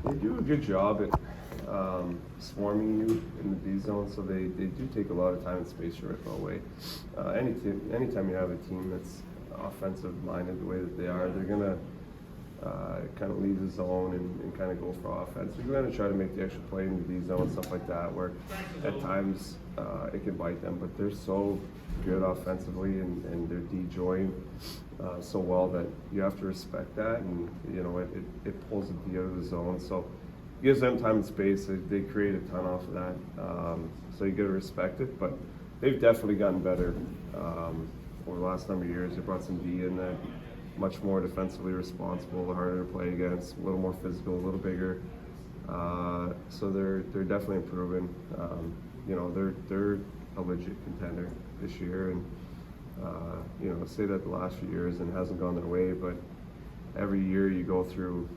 They do a good job at swarming you in the D zone, so they do take a lot of time and space to rip away. Anytime you have a team that's offensive minded the way that they are, they're gonna kind of leave the zone and kind of go for offense. They're going to try to make the extra play in the D zone, stuff like that, where at times it can bite them, but they're so good offensively and they're D-joined so well that you have to respect that, and you know it pulls the D out of the zone, so it gives them time and space. They create a ton off of that, so you got to respect it, but they've definitely gotten better over the last number of years. They brought some D in there, much more defensively responsible, harder to play against, a little more physical, a little bigger. So they're definitely improving. You know, they're a legit contender this year, and you know, say that the last few years and it hasn't gone their way, but every year you go through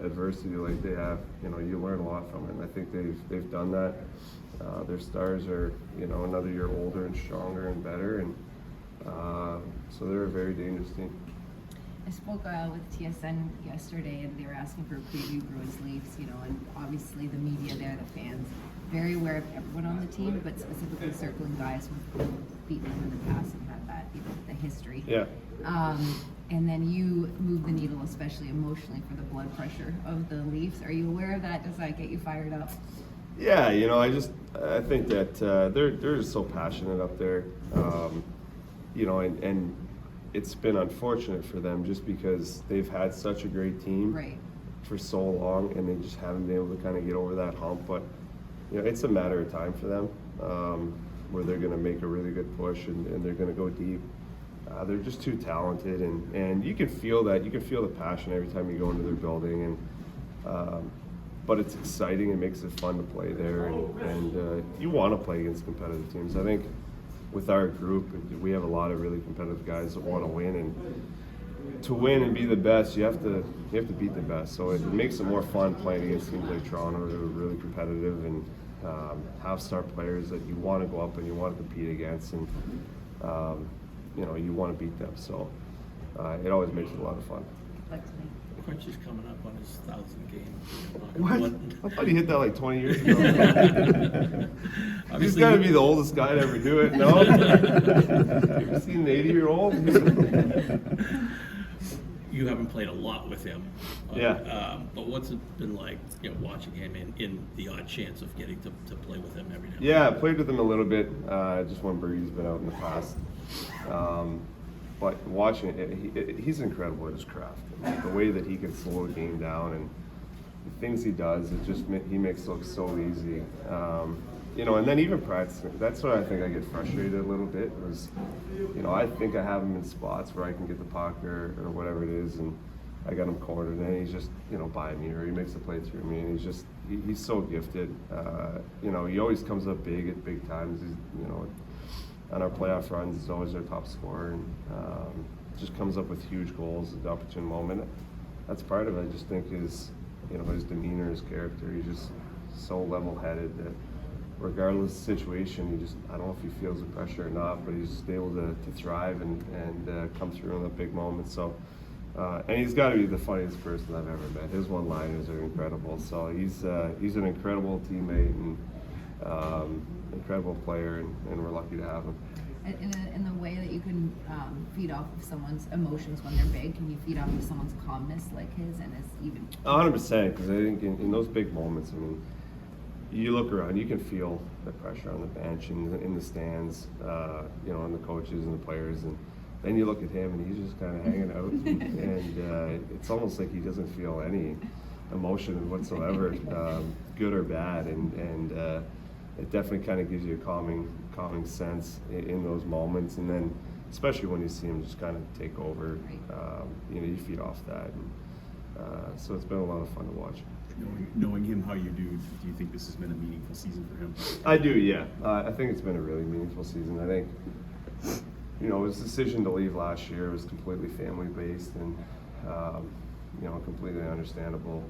adversity like they have, you know, you learn a lot from it. And I think they've done that. Their stars are, you know, another year older and stronger and better, and so they're a very dangerous team. I spoke with TSN yesterday, and they were asking for a preview Bruins Leafs, you know, and obviously the media there, the fans, very aware of everyone on the team, but specifically circling guys who've beaten them in the past and had that, you know, the history. Yeah. And then you move the needle, especially emotionally, for the blood pressure of the Leafs. Are you aware of that? Does that get you fired up? Yeah, you know, I think that they're just so passionate up there, you know, and it's been unfortunate for them just because they've had such a great team for so long, and they just haven't been able to kind of get over that hump. But you know, it's a matter of time for them, where they're going to make a really good push and they're going to go deep. They're just too talented, and you can feel that. You can feel the passion every time you go into their building, and but it's exciting. It makes it fun to play there, and you want to play against competitive teams. I think with our group, we have a lot of really competitive guys that want to win, and to win and be the best, you have to beat the best. So it makes it more fun playing against teams like Toronto that are really competitive and have star players that you want to go up and you want to compete against, and you know, you want to beat them. So it always makes it a lot of fun. Crunch is coming up on his 1,000th game. What? I thought he hit that like 20 years ago. He's got to be the oldest guy to ever do it. No? You ever seen an 80-year-old? You haven't played a lot with him. Yeah. But what's it been like, you know, watching him in the odd chance of getting to play with him every now and then? Yeah, I played with him a little bit, just when Brady's been out in the past. But watching it, he's incredible at his craft. The way that he can slow the game down and the things he does, he makes it look so easy. You know, and then even practicing, that's what I think I get frustrated a little bit was, you know, I think I have him in spots where I can get the puck or whatever it is, and I got him cornered, and he's just, you know, by me, or he makes a play through me, and he's so gifted. You know, he always comes up big at big times. He's, you know, on our playoff runs, he's always our top scorer, and just comes up with huge goals at the opportune moment. That's part of it. I just think his demeanor, his character. He's just so level-headed that regardless of the situation, I don't know if he feels the pressure or not, but he's just able to thrive and come through in the big moments. So, and he's got to be the funniest person I've ever met. His one-liners are incredible. So he's an incredible teammate and incredible player, and we're lucky to have him. In the way that you can feed off of someone's emotions when they're big, can you feed off of someone's calmness like his and his even? 100%, because I think in those big moments, I mean, you look around, you can feel the pressure on the bench and in the stands, you know, on the coaches and the players, and then you look at him and he's just kind of hanging out, and it's almost like he doesn't feel any emotion whatsoever, good or bad, and it definitely kind of gives you a calming sense in those moments, and then especially when you see him just kind of take over, you know, you feed off that, and so it's been a lot of fun to watch. Knowing him how you do you think this has been a meaningful season for him? I do, yeah. I think it's been a really meaningful season. I think, you know, his decision to leave last year was completely family-based, and you know, completely understandable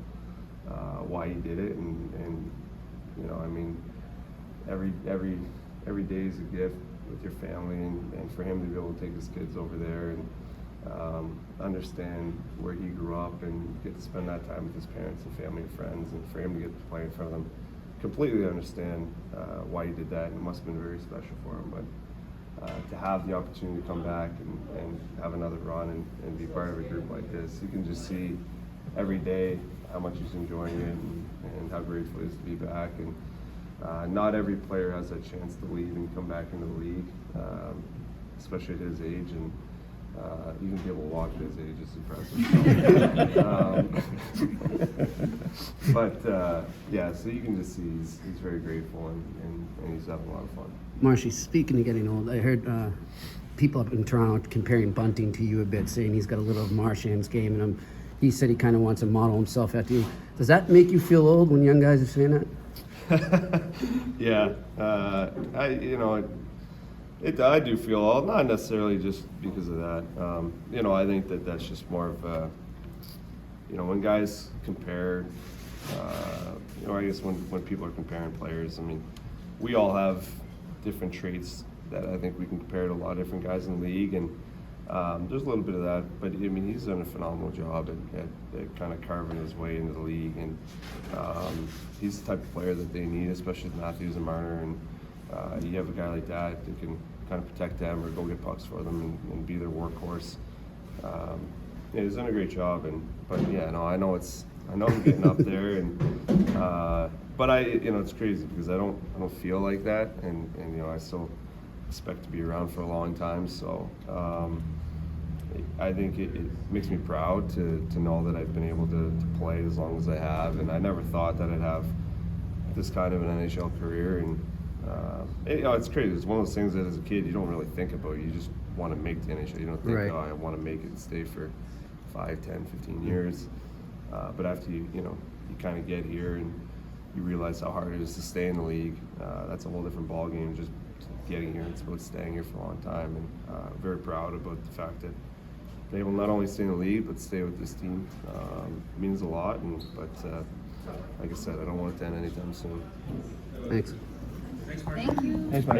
why he did it, and you know, I mean, every day is a gift with your family, and for him to be able to take his kids over there and understand where he grew up and get to spend that time with his parents and family and friends, and for him to get to play in front of them, completely understand why he did that, and it must have been very special for him. But to have the opportunity to come back and have another run and be part of a group like this, you can just see every day how much he's enjoying it and how grateful he is to be back. And not every player has that chance to leave and come back into the league, especially at his age. And even to be able to walk at his age is impressive. But yeah, so you can just see he's very grateful and he's having a lot of fun. Marshy, speaking of getting old, I heard people up in Toronto comparing Bunting to you a bit, saying he's got a little of Marchand's game in him. He said he kind of wants to model himself after you. Does that make you feel old when young guys are saying that? Yeah, I do feel old, not necessarily just because of that. I think that's just more of when guys compare, I guess when people are comparing players, I mean, we all have different traits that I think we can compare to a lot of different guys in the league, and there's a little bit of that, but I mean, he's done a phenomenal job at kind of carving his way into the league, and he's the type of player that they need, especially with Matthews and Marner, and you have a guy like that can kind of protect them or go get pucks for them and be their workhorse. Yeah, he's done a great job, but yeah, no, I know I'm getting up there, and but it's crazy because I don't feel like that, and I still expect to be around for a long time. So I think it makes me proud to know that I've been able to play as long as I have, and I never thought that I'd have this kind of an NHL career. And it's crazy. It's one of those things that as a kid you don't really think about. You just want to make the NHL. You don't think, right. Oh, I want to make it and stay for 5, 10, 15 years. But after you kind of get here and you realize how hard it is to stay in the league, that's a whole different ballgame. Just getting here, it's about staying here for a long time, and very proud about the fact that they will not only stay in the league but stay with this team. It means a lot, but like I said, I don't want it to end anytime soon. Thanks. Thank you. Thanks, Mike.